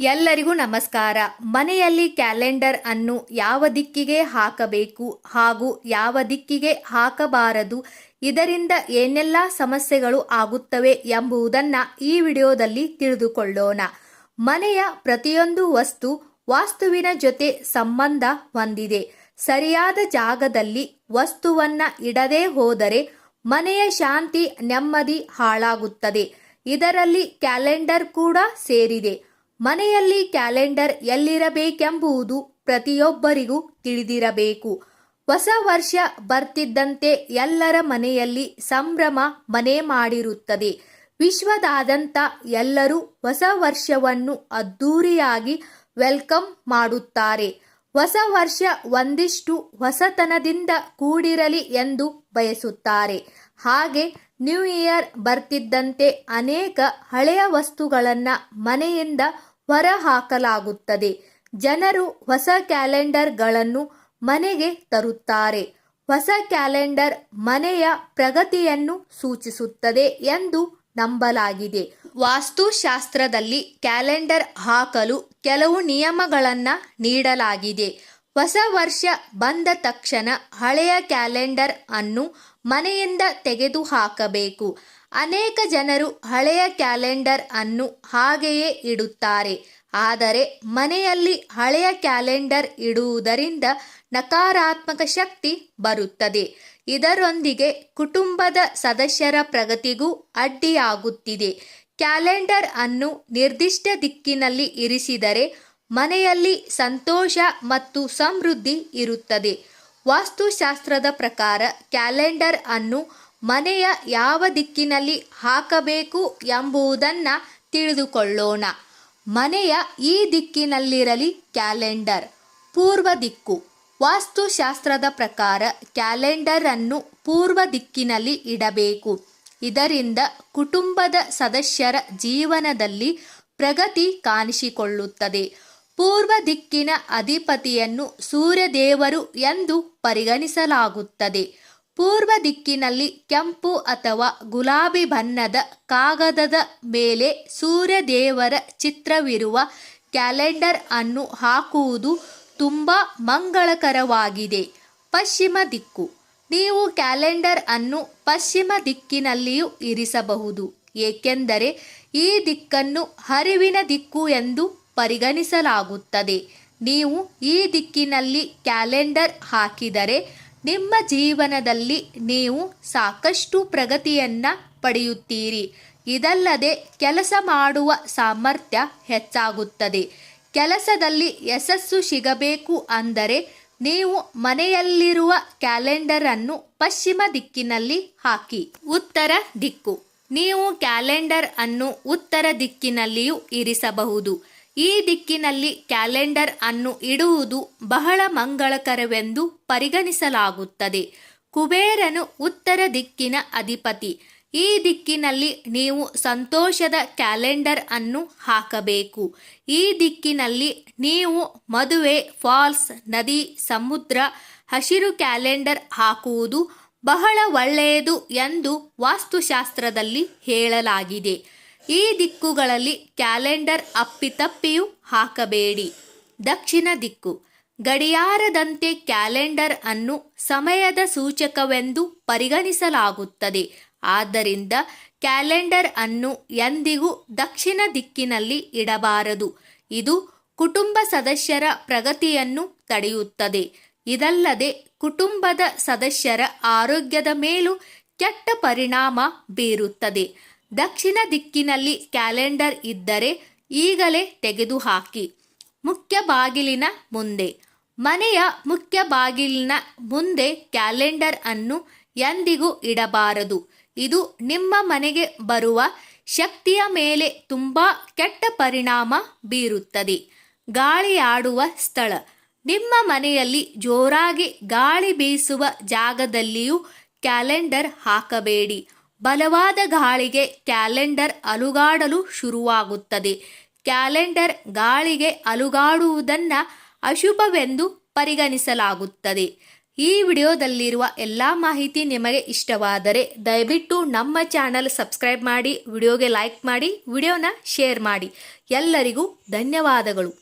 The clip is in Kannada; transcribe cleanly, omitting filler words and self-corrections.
ಎಲ್ಲರಿಗೂ ನಮಸ್ಕಾರ. ಮನೆಯಲ್ಲಿ ಕ್ಯಾಲೆಂಡರ್ ಅನ್ನು ಯಾವ ದಿಕ್ಕಿಗೆ ಹಾಕಬೇಕು ಹಾಗೂ ಯಾವ ದಿಕ್ಕಿಗೆ ಹಾಕಬಾರದು, ಇದರಿಂದ ಏನೆಲ್ಲ ಸಮಸ್ಯೆಗಳು ಆಗುತ್ತವೆ ಎಂಬುದನ್ನು ಈ ವಿಡಿಯೋದಲ್ಲಿ ತಿಳಿದುಕೊಳ್ಳೋಣ. ಮನೆಯ ಪ್ರತಿಯೊಂದು ವಸ್ತು ವಾಸ್ತುವಿನ ಜೊತೆ ಸಂಬಂಧ ಹೊಂದಿದೆ. ಸರಿಯಾದ ಜಾಗದಲ್ಲಿ ವಸ್ತುವನ್ನ ಇಡದೆ ಹೋದರೆ ಮನೆಯ ಶಾಂತಿ ನೆಮ್ಮದಿ ಹಾಳಾಗುತ್ತದೆ. ಇದರಲ್ಲಿ ಕ್ಯಾಲೆಂಡರ್ ಕೂಡ ಸೇರಿದೆ. ಮನೆಯಲ್ಲಿ ಕ್ಯಾಲೆಂಡರ್ ಎಲ್ಲಿರಬೇಕೆಂಬುದು ಪ್ರತಿಯೊಬ್ಬರಿಗೂ ತಿಳಿದಿರಬೇಕು. ಹೊಸ ವರ್ಷ ಬರ್ತಿದ್ದಂತೆ ಎಲ್ಲರ ಮನೆಯಲ್ಲಿ ಸಂಭ್ರಮ ಮನೆ ಮಾಡಿರುತ್ತದೆ. ವಿಶ್ವದಾದ್ಯಂತ ಎಲ್ಲರೂ ಹೊಸ ವರ್ಷವನ್ನು ಅದ್ದೂರಿಯಾಗಿ ವೆಲ್ಕಮ್ ಮಾಡುತ್ತಾರೆ. ಹೊಸ ವರ್ಷ ಒಂದಿಷ್ಟು ಹೊಸತನದಿಂದ ಕೂಡಿರಲಿ ಎಂದು ಬಯಸುತ್ತಾರೆ. ಹಾಗೆ ನ್ಯೂ ಇಯರ್ ಬರ್ತಿದ್ದಂತೆ ಅನೇಕ ಹಳೆಯ ವಸ್ತುಗಳನ್ನು ಮನೆಯಿಂದ ಹೊರ ಹಾಕಲಾಗುತ್ತದೆ. ಜನರು ಹೊಸ ಕ್ಯಾಲೆಂಡರ್ಗಳನ್ನು ಮನೆಗೆ ತರುತ್ತಾರೆ. ಹೊಸ ಕ್ಯಾಲೆಂಡರ್ ಮನೆಯ ಪ್ರಗತಿಯನ್ನು ಸೂಚಿಸುತ್ತದೆ ಎಂದು ನಂಬಲಾಗಿದೆ. ವಾಸ್ತುಶಾಸ್ತ್ರದಲ್ಲಿ ಕ್ಯಾಲೆಂಡರ್ ಹಾಕಲು ಕೆಲವು ನಿಯಮಗಳನ್ನು ನೀಡಲಾಗಿದೆ. ಹೊಸ ವರ್ಷ ಬಂದ ತಕ್ಷಣ ಹಳೆಯ ಕ್ಯಾಲೆಂಡರ್ ಅನ್ನು ಮನೆಯಿಂದ ತೆಗೆದುಹಾಕಬೇಕು. ಅನೇಕ ಜನರು ಹಳೆಯ ಕ್ಯಾಲೆಂಡರ್ ಅನ್ನು ಹಾಗೆಯೇ ಇಡುತ್ತಾರೆ. ಆದರೆ ಮನೆಯಲ್ಲಿ ಹಳೆಯ ಕ್ಯಾಲೆಂಡರ್ ಇಡುವುದರಿಂದ ನಕಾರಾತ್ಮಕ ಶಕ್ತಿ ಬರುತ್ತದೆ. ಇದರೊಂದಿಗೆ ಕುಟುಂಬದ ಸದಸ್ಯರ ಪ್ರಗತಿಗೂ ಅಡ್ಡಿಯಾಗುತ್ತಿದೆ. ಕ್ಯಾಲೆಂಡರ್ ಅನ್ನು ನಿರ್ದಿಷ್ಟ ದಿಕ್ಕಿನಲ್ಲಿ ಇರಿಸಿದರೆ ಮನೆಯಲ್ಲಿ ಸಂತೋಷ ಮತ್ತು ಸಮೃದ್ಧಿ ಇರುತ್ತದೆ. ವಾಸ್ತುಶಾಸ್ತ್ರದ ಪ್ರಕಾರ ಕ್ಯಾಲೆಂಡರ್ ಅನ್ನು ಮನೆಯ ಯಾವ ದಿಕ್ಕಿನಲ್ಲಿ ಹಾಕಬೇಕು ಎಂಬುದನ್ನು ತಿಳಿದುಕೊಳ್ಳೋಣ. ಮನೆಯ ಈ ದಿಕ್ಕಿನಲ್ಲಿರಲಿ ಕ್ಯಾಲೆಂಡರ್. ಪೂರ್ವ ದಿಕ್ಕು. ವಾಸ್ತುಶಾಸ್ತ್ರದ ಪ್ರಕಾರ ಕ್ಯಾಲೆಂಡರ್ ಅನ್ನು ಪೂರ್ವ ದಿಕ್ಕಿನಲ್ಲಿ ಇಡಬೇಕು. ಇದರಿಂದ ಕುಟುಂಬದ ಸದಸ್ಯರ ಜೀವನದಲ್ಲಿ ಪ್ರಗತಿ ಕಾಣಿಸಿಕೊಳ್ಳುತ್ತದೆ. ಪೂರ್ವ ದಿಕ್ಕಿನ ಅಧಿಪತಿಯನ್ನು ಸೂರ್ಯದೇವರು ಎಂದು ಪರಿಗಣಿಸಲಾಗುತ್ತದೆ. ಪೂರ್ವ ದಿಕ್ಕಿನಲ್ಲಿ ಕೆಂಪು ಅಥವಾ ಗುಲಾಬಿ ಬಣ್ಣದ ಕಾಗದದ ಮೇಲೆ ಸೂರ್ಯದೇವರ ಚಿತ್ರವಿರುವ ಕ್ಯಾಲೆಂಡರ್ ಅನ್ನು ಹಾಕುವುದು ತುಂಬಾ ಮಂಗಳಕರವಾಗಿದೆ. ಪಶ್ಚಿಮ ದಿಕ್ಕು. ನೀವು ಕ್ಯಾಲೆಂಡರ್ ಅನ್ನು ಪಶ್ಚಿಮ ದಿಕ್ಕಿನಲ್ಲಿಯೂ ಇರಿಸಬಹುದು, ಏಕೆಂದರೆ ಈ ದಿಕ್ಕನ್ನು ಹರಿವಿನ ದಿಕ್ಕು ಎಂದು ಪರಿಗಣಿಸಲಾಗುತ್ತದೆ. ನೀವು ಈ ದಿಕ್ಕಿನಲ್ಲಿ ಕ್ಯಾಲೆಂಡರ್ ಹಾಕಿದರೆ ನಿಮ್ಮ ಜೀವನದಲ್ಲಿ ನೀವು ಸಾಕಷ್ಟು ಪ್ರಗತಿಯನ್ನ ಪಡೆಯುತ್ತೀರಿ. ಇದಲ್ಲದೆ ಕೆಲಸ ಮಾಡುವ ಸಾಮರ್ಥ್ಯ ಹೆಚ್ಚಾಗುತ್ತದೆ. ಕೆಲಸದಲ್ಲಿ ಯಶಸ್ಸು ಸಿಗಬೇಕು ಅಂದರೆ ನೀವು ಮನೆಯಲ್ಲಿರುವ ಕ್ಯಾಲೆಂಡರ್ ಅನ್ನು ಪಶ್ಚಿಮ ದಿಕ್ಕಿನಲ್ಲಿ ಹಾಕಿ. ಉತ್ತರ ದಿಕ್ಕು. ನೀವು ಕ್ಯಾಲೆಂಡರ್ ಅನ್ನು ಉತ್ತರ ದಿಕ್ಕಿನಲ್ಲಿಯೂ ಇರಿಸಬಹುದು. ಈ ದಿಕ್ಕಿನಲ್ಲಿ ಕ್ಯಾಲೆಂಡರ್ ಅನ್ನು ಇಡುವುದು ಬಹಳ ಮಂಗಳಕರವೆಂದು ಪರಿಗಣಿಸಲಾಗುತ್ತದೆ. ಕುಬೇರನು ಉತ್ತರ ದಿಕ್ಕಿನ ಅಧಿಪತಿ. ಈ ದಿಕ್ಕಿನಲ್ಲಿ ನೀವು ಸಂತೋಷದ ಕ್ಯಾಲೆಂಡರ್ ಅನ್ನು ಹಾಕಬೇಕು. ಈ ದಿಕ್ಕಿನಲ್ಲಿ ನೀವು ಮದುವೆ, ಫಾಲ್ಸ್, ನದಿ, ಸಮುದ್ರ, ಹಸಿರು ಕ್ಯಾಲೆಂಡರ್ ಹಾಕುವುದು ಬಹಳ ಒಳ್ಳೆಯದು ಎಂದು ವಾಸ್ತುಶಾಸ್ತ್ರದಲ್ಲಿ ಹೇಳಲಾಗಿದೆ. ಈ ದಿಕ್ಕುಗಳಲ್ಲಿ ಕ್ಯಾಲೆಂಡರ್ ಅಪ್ಪಿತಪ್ಪಿಯೂ ಹಾಕಬೇಡಿ. ದಕ್ಷಿಣ ದಿಕ್ಕು. ಗಡಿಯಾರದಂತೆ ಕ್ಯಾಲೆಂಡರ್ ಅನ್ನು ಸಮಯದ ಸೂಚಕವೆಂದು ಪರಿಗಣಿಸಲಾಗುತ್ತದೆ. ಆದ್ದರಿಂದ ಕ್ಯಾಲೆಂಡರ್ ಅನ್ನು ಎಂದಿಗೂ ದಕ್ಷಿಣ ದಿಕ್ಕಿನಲ್ಲಿ ಇಡಬಾರದು. ಇದು ಕುಟುಂಬ ಸದಸ್ಯರ ಪ್ರಗತಿಯನ್ನು ತಡೆಯುತ್ತದೆ. ಇದಲ್ಲದೆ ಕುಟುಂಬದ ಸದಸ್ಯರ ಆರೋಗ್ಯದ ಮೇಲೂ ಕೆಟ್ಟ ಪರಿಣಾಮ ಬೀರುತ್ತದೆ. ದಕ್ಷಿಣ ದಿಕ್ಕಿನಲ್ಲಿ ಕ್ಯಾಲೆಂಡರ್ ಇದ್ದರೆ ಈಗಲೇ ತೆಗೆದುಹಾಕಿ. ಮುಖ್ಯ ಬಾಗಿಲಿನ ಮುಂದೆ. ಮನೆಯ ಮುಖ್ಯ ಬಾಗಿಲಿನ ಮುಂದೆ ಕ್ಯಾಲೆಂಡರ್ ಅನ್ನು ಎಂದಿಗೂ ಇಡಬಾರದು. ಇದು ನಿಮ್ಮ ಮನೆಗೆ ಬರುವ ಶಕ್ತಿಯ ಮೇಲೆ ತುಂಬಾ ಕೆಟ್ಟ ಪರಿಣಾಮ ಬೀರುತ್ತದೆ. ಗಾಳಿಯಾಡುವ ಸ್ಥಳ. ನಿಮ್ಮ ಮನೆಯಲ್ಲಿ ಜೋರಾಗಿ ಗಾಳಿ ಬೀಸುವ ಜಾಗದಲ್ಲಿಯೂ ಕ್ಯಾಲೆಂಡರ್ ಹಾಕಬೇಡಿ. ಬಲವಾದ ಗಾಳಿಗೆ ಕ್ಯಾಲೆಂಡರ್ ಅಲುಗಾಡಲು ಶುರುವಾಗುತ್ತದೆ. ಕ್ಯಾಲೆಂಡರ್ ಗಾಳಿಗೆ ಅಲುಗಾಡುವುದನ್ನು ಅಶುಭವೆಂದು ಪರಿಗಣಿಸಲಾಗುತ್ತದೆ. ಈ ವಿಡಿಯೋದಲ್ಲಿರುವ ಎಲ್ಲ ಮಾಹಿತಿ ನಿಮಗೆ ಇಷ್ಟವಾದರೆ ದಯವಿಟ್ಟು ನಮ್ಮ ಚಾನಲ್ ಸಬ್ಸ್ಕ್ರೈಬ್ ಮಾಡಿ, ವಿಡಿಯೋಗೆ ಲೈಕ್ ಮಾಡಿ, ವಿಡಿಯೋನ ಶೇರ್ ಮಾಡಿ. ಎಲ್ಲರಿಗೂ ಧನ್ಯವಾದಗಳು.